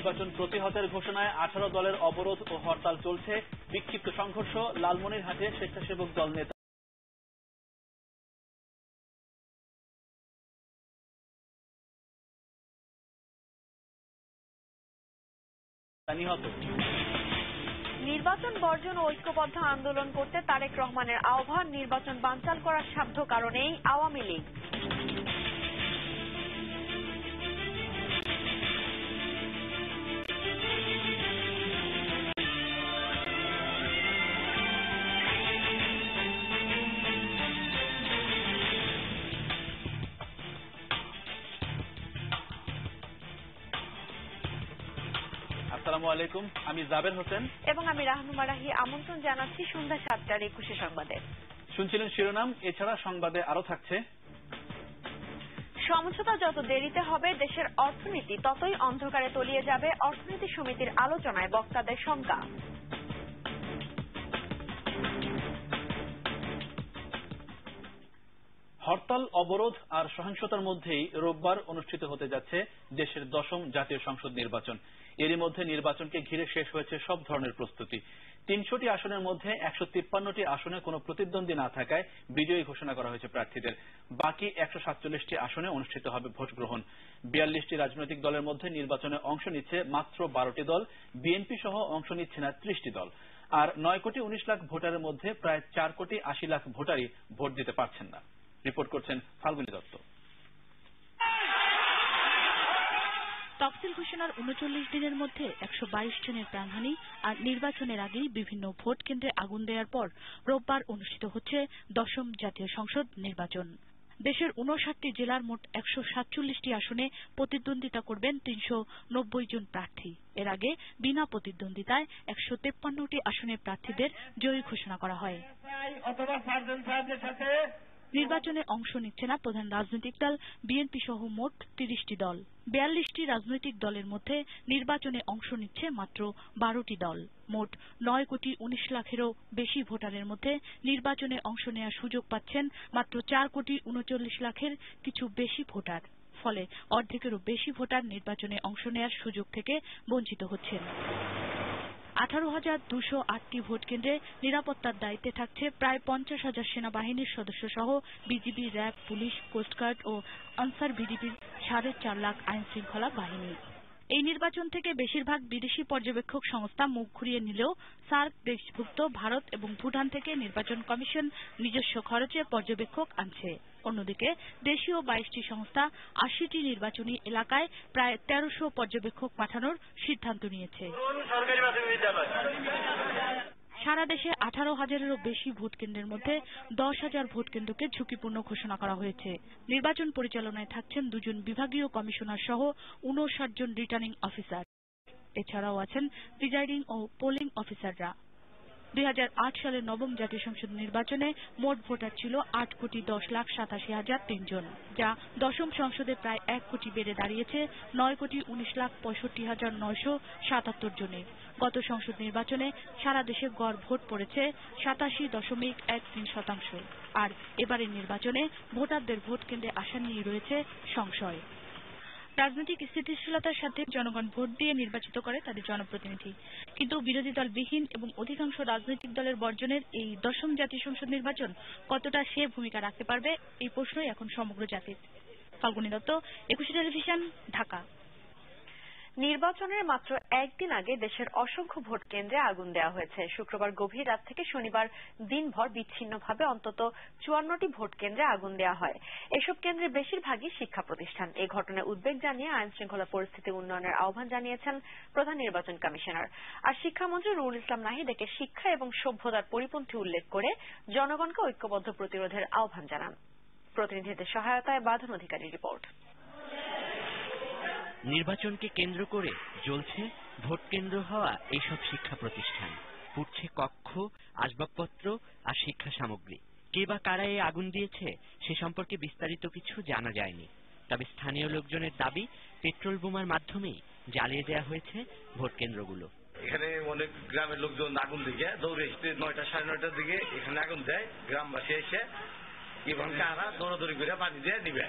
নির্বাচন প্রতিহতের ঘোষণায় 18 দলের অবরোধ ও হরতাল চলছে। বিক্ষিপ্ত সংঘর্ষ লালমনিরহাটে স্বেচ্ছাসেবক দল নেতা নিহত। নির্বাচন বর্জন ও ঐক্যবদ্ধ আন্দোলন করতে তারেক রহমানের আহ্বান, নির্বাচন বানচাল করার সাধ্য কারণেই আওয়ামী লীগ। আসসালামু আলাইকুম, আমি জাবের হোসেন এবং আমি রাহনুমা রাহি। আমন্ত্রণ জানাচ্ছি সন্ধ্যা 7টার 21 সংবাদে। শুনছিলেন শিরোনাম, এছাড়া সংবাদে আরো থাকছে: সমঝোতা যত দেরিতে হবে দেশের অর্থনীতি ততই অন্ধকারে তলিয়ে যাবে, অর্থনীতি সমিতির আলোচনায় বক্তাদের শঙ্কা। হরতাল, অবরোধ আর সহিংসতার মধ্যেই রোববার অনুষ্ঠিত হতে যাচ্ছে দেশের 10ম জাতীয় সংসদ নির্বাচন। এরই মধ্যে নির্বাচনকে ঘিরে শেষ হয়েছে সব ধরনের প্রস্তুতি। 300টি আসনের মধ্যে 153টি আসনে কোনো প্রতিদ্বন্দ্বী না থাকায় বিজয়ী ঘোষণা করা হয়েছে প্রার্থীদের। বাকি 147টি আসনে অনুষ্ঠিত হবে ভোট গ্রহণ। 42টি রাজনৈতিক দলের মধ্যে নির্বাচনে অংশ নিচ্ছে মাত্র 12টি দল। বিএনপি সহ অংশ নিচ্ছে না 30টি দল। আর 9 কোটি 19 লাখ ভোটারের মধ্যে প্রায় 4 কোটি 80 লাখ ভোটারই ভোট দিতে পারছেন না। রিপোর্ট করছেন ফাল্গুনী দত্ত। তফসিল ঘোষণার 39 দিনের মধ্যে 122 জনের প্রাণহানি আর নির্বাচনের আগেই বিভিন্ন ভোট কেন্দ্রে আগুন দেওয়ার পর রোববার অনুষ্ঠিত হচ্ছে 10ম জাতীয় সংসদ নির্বাচন। দেশের 59টি জেলার মোট 147টি আসনে প্রতিদ্বন্দ্বিতা করবেন 390 জন প্রার্থী। এর আগে বিনা প্রতিদ্বন্দ্বিতায় 153টি আসনে প্রার্থীদের জয়ী ঘোষণা করা হয়। নির্বাচনে অংশ নিচ্ছে না প্রধান রাজনৈতিক দল বিএনপি সহ মোট 30টি দল। 42টি রাজনৈতিক দলের মধ্যে নির্বাচনে অংশ নিচ্ছে মাত্র 12টি দল। মোট 9 কোটি 19 লাখেরও বেশি ভোটারের মধ্যে নির্বাচনে অংশ নেওয়ার সুযোগ পাচ্ছেন মাত্র 4 কোটি 39 লাখের কিছু বেশি ভোটার। ফলে অর্ধেকেরও বেশি ভোটার নির্বাচনে অংশ নেওয়ার সুযোগ থেকে বঞ্চিত হচ্ছেন। 18,208টি ভোট কেন্দ্রে নিরাপত্তার দায়িত্বে থাকছে প্রায় 50,000 সেনাবাহিনীর সদস্য সহ বিজিবি, র্যাব, পুলিশ, কোস্টগার্ড ও আনসার ভিডিপির 4.5 লাখ আইন শৃঙ্খলা বাহিনী। এই নির্বাচন থেকে বেশিরভাগ বিদেশি পর্যবেক্ষক সংস্থা মুখ ঘুরিয়ে নিলেও সার্ক দেশভুক্ত ভারত এবং ভুটান থেকে নির্বাচন কমিশন নিজস্ব খরচে পর্যবেক্ষক আনছে। অন্যদিকে দেশীয় 22টি সংস্থা 80টি নির্বাচনী এলাকায় প্রায় 1300 পর্যবেক্ষক পাঠানোর সিদ্ধান্ত নিয়েছে। সারা দেশে 18,000-এরও বেশি ভোট কেন্দ্রের মধ্যে 10,000 ভোট কেন্দ্রকে ঝুঁকিপূর্ণ ঘোষণা করা হয়েছে। নির্বাচন পরিচালনায় থাকছেন 2 জন বিভাগীয় কমিশনার সহ 59 জন রিটার্নিং অফিসার। এছাড়াও আছেন প্রিজাইডিং ও পোলিং অফিসাররা। 2008 সালের 9ম জাতীয় সংসদ নির্বাচনে মোট ভোটার ছিল 8,10,87,003 জন, যা 10ম সংসদে প্রায় 1 কোটি বেড়ে দাঁড়িয়েছে 9,65,65,977 জনে। গত সংসদ নির্বাচনে সারা দেশে গড় ভোট পড়েছে 87.13%। আর এবারের নির্বাচনে ভোটারদের ভোট কেন্দ্রে আসা নিয়ে রয়েছে সংশয়। রাজনৈতিক স্থিতিশীলতার সাথে জনগণ ভোট দিয়ে নির্বাচিত করে তাদের জনপ্রতিনিধি, কিন্তু বিরোধী দল বিহীন এবং অধিকাংশ রাজনৈতিক দলের বর্জনের এই 10ম জাতীয় সংসদ নির্বাচন কতটা সে ভূমিকা রাখতে পারবে, এই প্রশ্নই এখন সমগ্র জাতির। ফাল্গুনী দত্ত, 21 টেলিভিশন, ঢাকা। নির্বাচনের মাত্র একদিন আগে দেশের অসংখ্য ভোট কেন্দ্রে আগুন দেওয়া হয়েছে। শুক্রবার গভীর রাত থেকে শনিবার দিনভর বিচ্ছিন্নভাবে অন্তত 54টি ভোট কেন্দ্রে আগুন দেওয়া হয়। এসব কেন্দ্রে বেশিরভাগই শিক্ষা প্রতিষ্ঠান। এই ঘটনায় উদ্বেগ জানিয়ে আইন শৃঙ্খলা পরিস্থিতি উন্নয়নের আহ্বান জানিয়েছেন প্রধান নির্বাচন কমিশনার। আর শিক্ষামন্ত্রী নুরুল ইসলাম নাহিদ একে শিক্ষা এবং সভ্যতার পরিপন্থী উল্লেখ করে জনগণকে ঐক্যবদ্ধ প্রতিরোধের আহ্বান জানান। প্রতিনিধিদের সহায়তায় বাঁধন অধিকারী রিপোর্ট। নির্বাচনকে কেন্দ্র করে জ্বলছে ভোট কেন্দ্র হওয়া এইসব শিক্ষা প্রতিষ্ঠান। পুড়ছে কক্ষ, আসবাবপত্র আর শিক্ষা সামগ্রী। কে বা কারা এই আগুন দিয়েছে সে সম্পর্কে বিস্তারিত কিছু জানা যায়নি। তবে স্থানীয় লোকজনের দাবি পেট্রোল বোমার মাধ্যমেই জ্বালিয়ে দেওয়া হয়েছে ভোট কেন্দ্রগুলো। এখানে অনেক গ্রামের লোকজন আগুন দিকে দৌড়ে এসে 9টা সাড়ে 9টার দিকে এখানে আগুন দেয়। গ্রামবাসী এসে এবং কারা দৌড়াদৌড়ি করে পানি দিয়ে নিবে।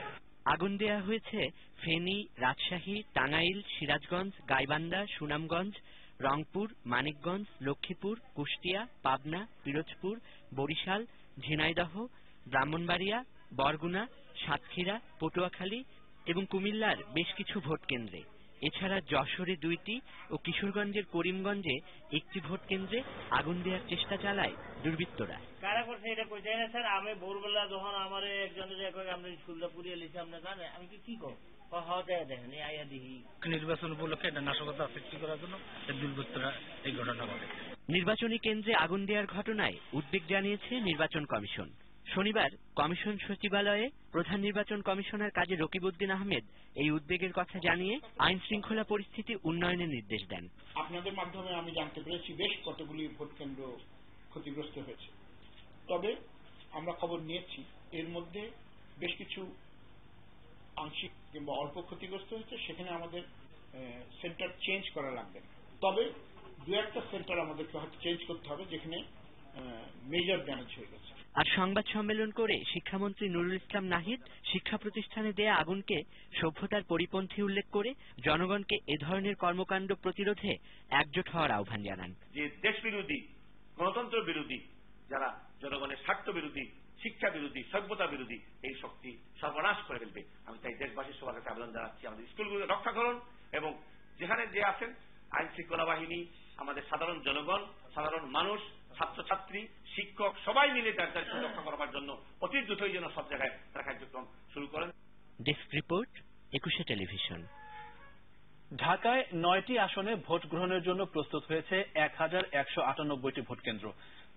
আগুন দেয়া হয়েছে ফেনী, রাজশাহী, টাঙ্গাইল, সিরাজগঞ্জ, গাইবান্ধা, সুনামগঞ্জ, রংপুর, মানিকগঞ্জ, লক্ষ্মীপুর, কুষ্টিয়া, পাবনা, পিরোজপুর, বরিশাল, ঝিনাইদহ, ব্রাহ্মণবাড়িয়া, বরগুনা, সাতক্ষীরা, পটুয়াখালী এবং কুমিল্লার বেশ কিছু ভোট কেন্দ্রে। এছাড়া যশোরে 2টি ও কিশোরগঞ্জের করিমগঞ্জে 1টি ভোট কেন্দ্রে আগুন দেওয়ার চেষ্টা চালায় দুর্বৃত্তরা। কারা করছে এটা কই যায় না স্যার। আমি ভোরবেলা যখন আমার একজন আমরা স্কুলটা পুড়িয়ে লিখে আমরা জানে আমি কি করবো দেখেন আইয়া দেখি নির্বাচন উপলক্ষে এটা নাশকতা সৃষ্টি করার জন্য দুর্বৃত্তরা এই ঘটনা ঘটে। নির্বাচনী কেন্দ্রে আগুন দেওয়ার ঘটনায় উদ্বেগ জানিয়েছে নির্বাচন কমিশন। শনিবার কমিশন সচিবালয়ে প্রধান নির্বাচন কমিশনার কাজী রকিবউদ্দিন আহমেদ এই উদ্বেগের কথা জানিয়ে আইন শৃঙ্খলা পরিস্থিতি উন্নয়নের নির্দেশ দেন। আপনাদের মাধ্যমে আমি জানতে পেরেছি বেশ কতগুলি ভোট কেন্দ্র ক্ষতিগ্রস্ত হয়েছে, তবে আমরা খবর নিয়েছি এর মধ্যে বেশ কিছু আংশিক কিংবা অল্প ক্ষতিগ্রস্ত হয়েছে, সেখানে আমাদের সেন্টার চেঞ্জ করা লাগবে না। তবে 2-1টা সেন্টার আমাদেরকে হয়তো চেঞ্জ করতে হবে যেখানে মেজর ড্যামেজ হয়ে গেছে। আর সংবাদ সম্মেলন করে শিক্ষামন্ত্রী নুরুল ইসলাম নাহিদ শিক্ষা প্রতিষ্ঠানে দেয়া আগুনকে সভ্যতার পরিপন্থী উল্লেখ করে জনগণকে এ ধরনের কর্মকাণ্ড প্রতিরোধে একজোট হওয়ার আহ্বান জানান। যে দেশ বিরোধী, গণতন্ত্র বিরোধী, যারা জনগণের স্বার্থ বিরোধী, শিক্ষা বিরোধী, সভ্যতা বিরোধী এই শক্তি সর্বনাশ করে ফেলবে। আমি তাই দেশবাসীর সবার কাছে আবেদন জানাচ্ছি, আমাদের স্কুলগুলো রক্ষা করুন এবং যেখানে যে আছেন আইন শৃঙ্খলা বাহিনী, আমাদের সাধারণ জনগণ, সাধারণ মানুষ, ছাত্রছাত্রী, শিক্ষক সবাই মিলে তার রক্ষা করবার জন্য অতি দ্রুতই যেন সব জায়গায় তারা কার্যক্রম শুরু করেন। Desk report, 21 television. ঢাকায় 9টি আসনে ভোট গ্রহণের জন্য প্রস্তুত হয়েছে 1198টি ভোট কেন্দ্র।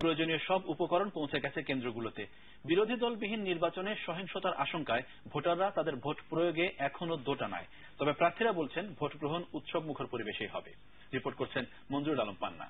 প্রয়োজনীয় সব উপকরণ পৌঁছে গেছে কেন্দ্রগুলোতে। বিরোধী দলবিহীন নির্বাচনে সহিংসতার আশঙ্কায় ভোটাররা তাদের ভোট প্রয়োগে এখনো দোটানায়। তবে প্রার্থীরা বলছেন ভোট গ্রহণ উৎসব মুখর পরিবেশেই হবে। রিপোর্ট করছেন মঞ্জুরুল আলম পান্না।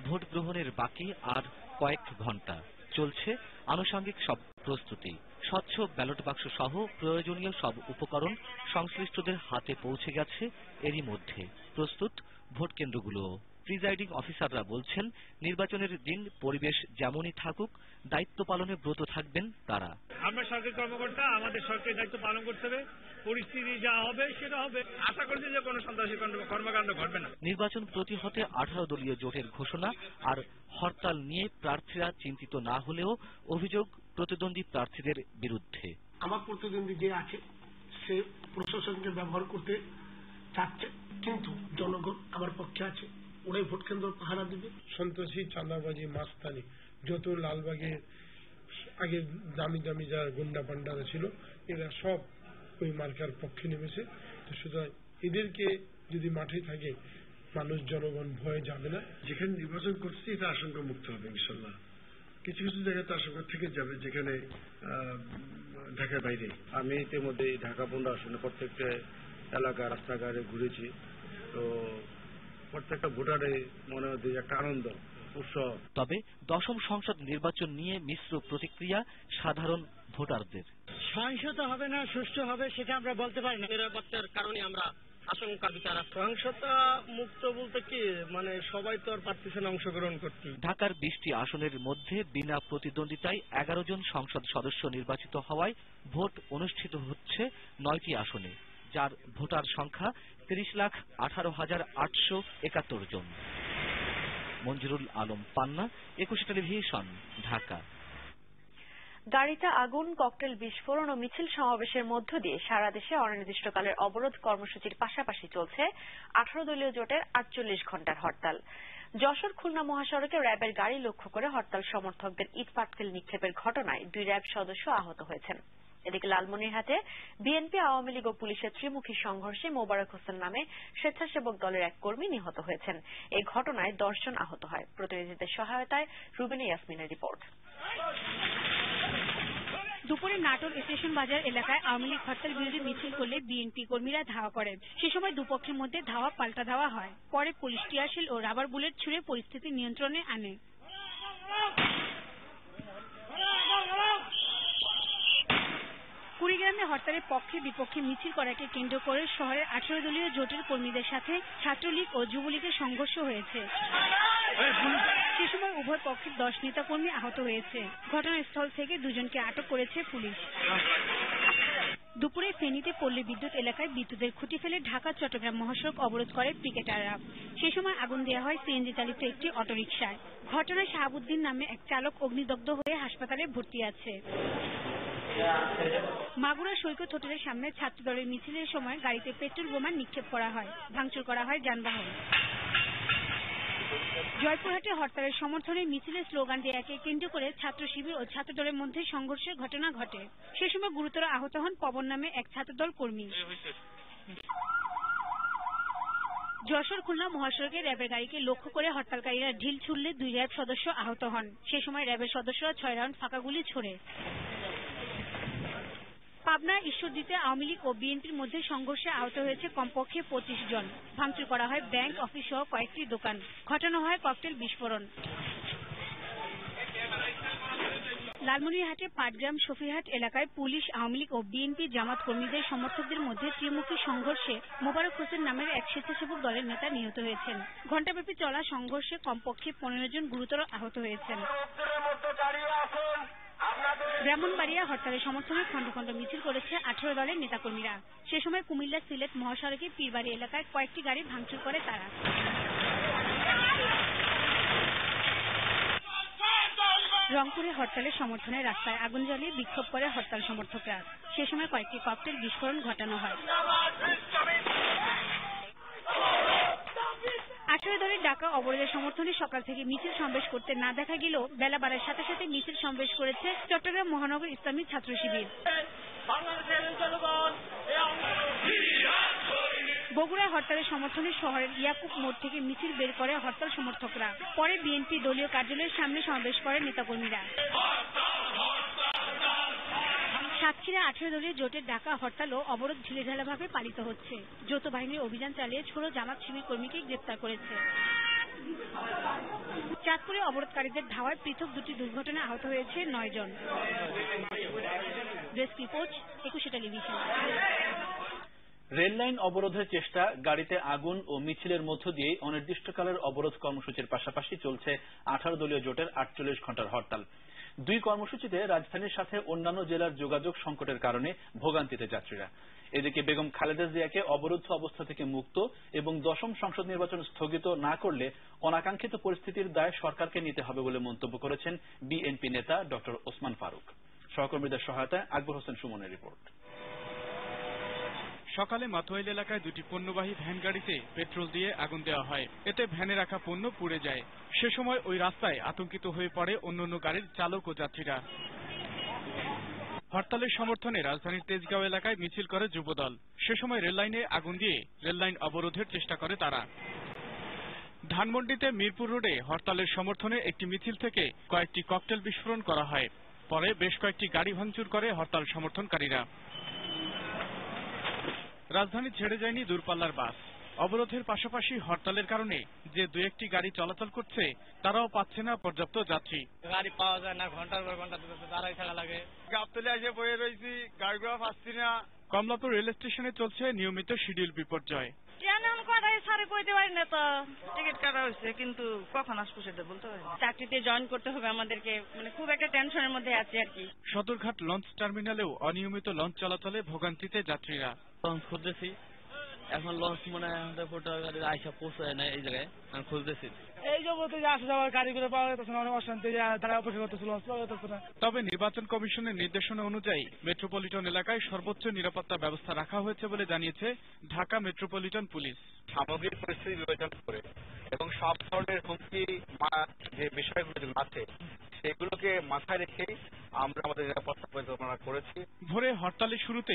ভোট গ্রহণের বাকি আর কয়েক ঘন্টা, চলছে আনুষঙ্গিক সব প্রস্তুতি। স্বচ্ছ ব্যালট বাক্স সহ প্রয়োজনীয় সব উপকরণ সংশ্লিষ্টদের হাতে পৌঁছে গেছে। এরই মধ্যে প্রস্তুত ভোট কেন্দ্রগুলো। প্রিজাইডিং অফিসাররা বলছেন নির্বাচনের দিন পরিবেশ যেমনই থাকুক দায়িত্ব পালনে ব্রত থাকবেন তারা। আমরা সরকারি কর্মকর্তা, আমাদের সরকারি দায়িত্ব পালন করতে হবে। পরিস্থিতি যা হবে সেটা হবে। আশা করছি যে কোনো সন্ত্রাসী কর্মকাণ্ড ঘটবে না। নির্বাচন প্রতিহতে 18 দলীয় জোটের ঘোষণা আর হরতাল নিয়ে প্রার্থীরা চিন্তিত না হলেও অভিযোগ প্রতিদ্বন্দ্বী প্রার্থীদের বিরুদ্ধে। আমার প্রতিদ্বন্দ্বী যে আছে সে প্রশাসনকে ব্যবহার করতে চাচ্ছে, কিন্তু জনগণ আমার পক্ষে আছে, ওরাই ভোট কেন্দ্র পাহারা দিবে। সন্ত্রাসী, চাঁদাবাজি, মাস্তানি, যত লালবাগে আগে দামি দামি যারা গুন্ডা পান্ডারা ছিল এরা সব ওই মার্কার পক্ষে নেমেছে। তো সুতরাং এদেরকে যদি মাঠে থাকে মানুষ, জনগণ ভয়ে যাবে না। যেখানে নির্বাচন করছি এটা আশঙ্কা মুক্ত হবে ইনশাল্লাহ। কিছু কিছু জায়গায় তো আশঙ্কা থেকে যাবে যেখানে ঢাকার বাইরে। আমি ইতিমধ্যে ঢাকা 15 আসনে প্রত্যেকটা এলাকা রাস্তাঘাটে ঘুরেছি। তো প্রত্যেকটা ভোটারে মনে হচ্ছে একটা আনন্দ উৎসব। তবে 10ম সংসদ নির্বাচন নিয়ে মিশ্র প্রতিক্রিয়া সাধারণ ভোটারদের। সহিংসতা হবে না, সুষ্ঠু হবে সেটা আমরা বলতে পারি না। নিরাপত্তার কারণে আমরা আশঙ্কা বিচার। সহিংসতা মুক্ত বলতে কি, মানে সবাই তো আর পারতেছে না অংশগ্রহণ করতে। ঢাকার 20টি আসনের মধ্যে বিনা প্রতিদ্বন্দ্বিতায় 11 জন সংসদ সদস্য নির্বাচিত হওয়ায় ভোট অনুষ্ঠিত হচ্ছে 9টি আসনে, যার ভোটার সংখ্যা 30,18,871 জন। মঞ্জুরুল আলম পান্না, 21 টেলিভিশন, ঢাকা। গাড়িতে আগুন, ককটেল বিস্ফোরণ ও মিছিল সমাবেশের মধ্য দিয়ে সারা দেশে অনির্দিষ্টকালের অবরোধ কর্মসূচির পাশাপাশি চলছে 18 দলীয় জোটের 48 ঘণ্টার হরতাল। যশোর খুলনা মহাসড়কে র্যাবের গাড়ি লক্ষ্য করে হরতাল সমর্থকদের ইট পাটকেল নিক্ষেপের ঘটনায় 2 র্যাব সদস্য আহত হয়েছেন। এদিকে লালমনিরহাটে বিএনপি, আওয়ামী লীগ ও পুলিশের ত্রিমুখী সংঘর্ষে মোবারক হোসেন নামে স্বেচ্ছাসেবক দলের এক কর্মী নিহত হয়েছেন। এই ঘটনায় 10 জন আহত হয়। প্রতিনিধিদের সহায়তায় রুবিনা ইয়াসমিনের রিপোর্ট। দুপুরে নাটোর স্টেশন বাজার এলাকায় আওয়ামী লীগ হরতাল বিরোধী মিছিল করলে বিএনপি কর্মীরা ধাওয়া করেন। সে সময় দুপক্ষের মধ্যে ধাওয়া পাল্টা ধাওয়া হয়। পরে পুলিশ টিয়ারশেল ও রাবার বুলেট ছুড়ে পরিস্থিতি নিয়ন্ত্রণে আনে। কুড়িগ্রামে হরতালের পক্ষে বিপক্ষে মিছিল করাকে কেন্দ্র করে শহরের 18 দলীয় জোটের কর্মীদের সাথে ছাত্রলীগ ও যুবলীগের সংঘর্ষ হয়েছে। সে সময় উভয় পক্ষের 10 নেতাকর্মী আহত হয়েছে। ঘটনাস্থল থেকে দুজনকে আটক করেছে পুলিশ। দুপুরে ফেনীতে পল্লী বিদ্যুৎ এলাকায় বিদ্যুতের খুঁটি ফেলে ঢাকা চট্টগ্রাম মহাসড়ক অবরোধ করে পিকেটাররা। সে সময় আগুন দেওয়া হয় সিএনজি চালিত একটি অটোরিকশায়। ঘটনায় শাহাবুদ্দিন নামে এক চালক অগ্নিদগ্ধ হয়ে হাসপাতালে ভর্তি আছে। মাগুরা সৈকত হোটেলের সামনে ছাত্রদলের মিছিলের সময় গাড়িতে পেট্রোল বোমা নিক্ষেপ করা হয়, ভাঙচুর করা হয় যানবাহন। জয়পুরহাটে হরতালের সমর্থনে মিছিলের স্লোগান দেয়াকে কেন্দ্র করে ছাত্র শিবির ও ছাত্রদলের মধ্যে সংঘর্ষের ঘটনা ঘটে। সে সময় গুরুতর আহত হন পবন নামে এক ছাত্রদল কর্মী। যশোর খুলনা মহাসড়কে র্যাবের গাড়িকে লক্ষ্য করে হরতালকারীরা ঢিল ছুড়লে 2 র্যাব সদস্য আহত হন। সে সময় র্যাবের সদস্যরা 6 রাউন্ড ফাঁকা গুলি ছোড়ে। পাবনা ঈশ্বরদীতে আওয়ামী লীগ ও বিএনপির মধ্যে সংঘর্ষে আহত হয়েছে কমপক্ষে 25 জন। ভাঙচুর করা হয় ব্যাংক, অফিস সহ কয়েকটি দোকান। ঘটানো হয় ককটেল বিস্ফোরণ। লালমনিরহাটে পাটগ্রাম শফিহাট এলাকায় পুলিশ, আওয়ামী লীগ ও বিএনপি জামাত কর্মীদের সমর্থকদের মধ্যে ত্রিমুখী সংঘর্ষে মোবারক হোসেন নামের এক স্বেচ্ছাসেবক দলের নেতা নিহত হয়েছেন। ঘণ্টাব্যাপী চলা সংঘর্ষে কমপক্ষে 15 জন গুরুতর আহত হয়েছেন। ব্রাহ্মণবাড়িয়া হরতালের সমর্থনে খণ্ড খণ্ড মিছিল করেছে 18 দলের নেতাকর্মীরা। সে সময় কুমিল্লা সিলেট মহাসড়কে পীরবাড়ি এলাকায় কয়েকটি গাড়ি ভাঙচুর করে তারা। রংপুরে হরতালের সমর্থনে রাস্তায় আগুন জ্বালিয়ে বিক্ষোভ করে হরতাল সমর্থকরা। সে সময় কয়েকটি ককটেল বিস্ফোরণ ঘটানো হয়। 18 দলের ডাকা অবরোধের সমর্থনে সকাল থেকে মিছিল সমাবেশ করতে না দেখা গেলেও বেলা বাড়ার সাথে সাথে মিছিল সমাবেশ করেছে চট্টগ্রাম মহানগর ইসলামী ছাত্র শিবির। বগুড়ায় হরতালের সমর্থনে শহরের ইয়াকুব মোড় থেকে মিছিল বের করে হরতাল সমর্থকরা। পরে বিএনপি দলীয় কার্যালয়ের সামনে সমাবেশ করে নেতাকর্মীরা। সাতক্ষীরা 18 দলীয় জোটের ডাকা হরতাল ও অবরোধ ঢিলেঢালাভাবে পালিত হচ্ছে। যৌথ বাহিনীর অভিযান চালিয়ে 16 জামাত শিবির কর্মীকে গ্রেপ্তার করেছে। চাঁদপুরে অবরোধকারীদের ধাওয়ায় পৃথক 2টি দুর্ঘটনায় আহত হয়েছে 9 জন। Desk report, 21 television. রেললাইন অবরোধের চেষ্টা, গাড়িতে আগুন ও মিছিলের মধ্য দিয়ে অনির্দিষ্টকালের অবরোধ কর্মসূচির পাশাপাশি চলছে 18 দলীয় জোটের 48 ঘণ্টার হরতাল। 2 কর্মসূচিতে রাজধানীর সাথে অন্যান্য জেলার যোগাযোগ সংকটের কারণে ভোগান্তিতে যাত্রীরা। এদিকে বেগম খালেদা জিয়াকে অবরুদ্ধ অবস্থা থেকে মুক্ত এবং 10ম সংসদ নির্বাচন স্থগিত না করলে অনাকাঙ্ক্ষিত পরিস্থিতির দায় সরকারকে নিতে হবে বলে মন্তব্য করেছেন বিএনপি নেতা ড ওসমান ফারুক। সহকর্মীদের সহায়তায় আকবর হোসেন সুমনের রিপোর্ট। সকালে মাতোয়াইল এলাকায় 2টি পণ্যবাহী ভ্যান গাড়িতে পেট্রোল দিয়ে আগুন দেওয়া হয়। এতে ভ্যানে রাখা পণ্য পুড়ে যায়। সে সময় ওই রাস্তায় আতঙ্কিত হয়ে পড়ে অন্যান্য গাড়ির চালক ও যাত্রীরা। হরতালের সমর্থনে রাজধানীর তেজগাঁও এলাকায় মিছিল করে যুবদল। সে সময় রেললাইনে আগুন দিয়ে রেললাইন অবরোধের চেষ্টা করে তারা। ধানমন্ডিতে মিরপুর রোডে হরতালের সমর্থনে একটি মিছিল থেকে কয়েকটি ককটেল বিস্ফোরণ করা হয়। পরে বেশ কয়েকটি গাড়ি ভাঙচুর করে হরতাল সমর্থনকারীরা। রাজধানী ছেড়ে যায়নি দূরপাল্লার বাস। অবরোধের পাশাপাশি হরতালের কারণে যে 2-1টি গাড়ি চলাচল করছে তারাও পাচ্ছে না পর্যাপ্ত যাত্রী। গাড়ি পাওয়া যায় না, ঘন্টার পর ঘন্টা দাঁড়াই থাকা লাগে। গাবতলী এসে বয়ে রয়েছি, গাড়িগুলো পাচ্ছি না। কমলাপুর রেল স্টেশনে চলছে নিয়মিত শিডিউল বিপর্যয়। টিকিট কাটা হয়েছে কিন্তু কখন আসবো সেটা বলতে পারি না। চাকরিতে জয়েন করতে হবে আমাদেরকে, খুব একটা টেনশনের মধ্যে আছি আর কি। সদরঘাট লঞ্চ টার্মিনালেও অনিয়মিত লঞ্চ চলাচলে ভোগান্তিতে যাত্রীরা। লঞ্চ খুঁজতেছি, এখন লঞ্চ মনে হয় আইসা পৌঁছায় না এই জায়গায়, আমি খুঁজতেছি। এই জগতে যে আসা যাওয়ার গাড়িগুলো পাওয়া যেতেছে না, অনেক অশান্তি, তারা অপেক্ষা করতেছে, লঞ্চ পাওয়া যেতেছে না। তবে নির্বাচন কমিশনের নির্দেশনা অনুযায়ী মেট্রোপলিটন এলাকায় সর্বোচ্চ নিরাপত্তা ব্যবস্থা রাখা হয়েছে বলে জানিয়েছে ঢাকা মেট্রোপলিটন পুলিশ। সামগ্রিক পরিস্থিতি বিবেচনা করে এবং সব ধরনের হুমকি যে বিষয়গুলো আছে সেগুলোকে মাথায় রেখেই আমরা আমাদের নিরাপত্তা পরিকল্পনা করেছি। ভোরে হরতালের শুরুতে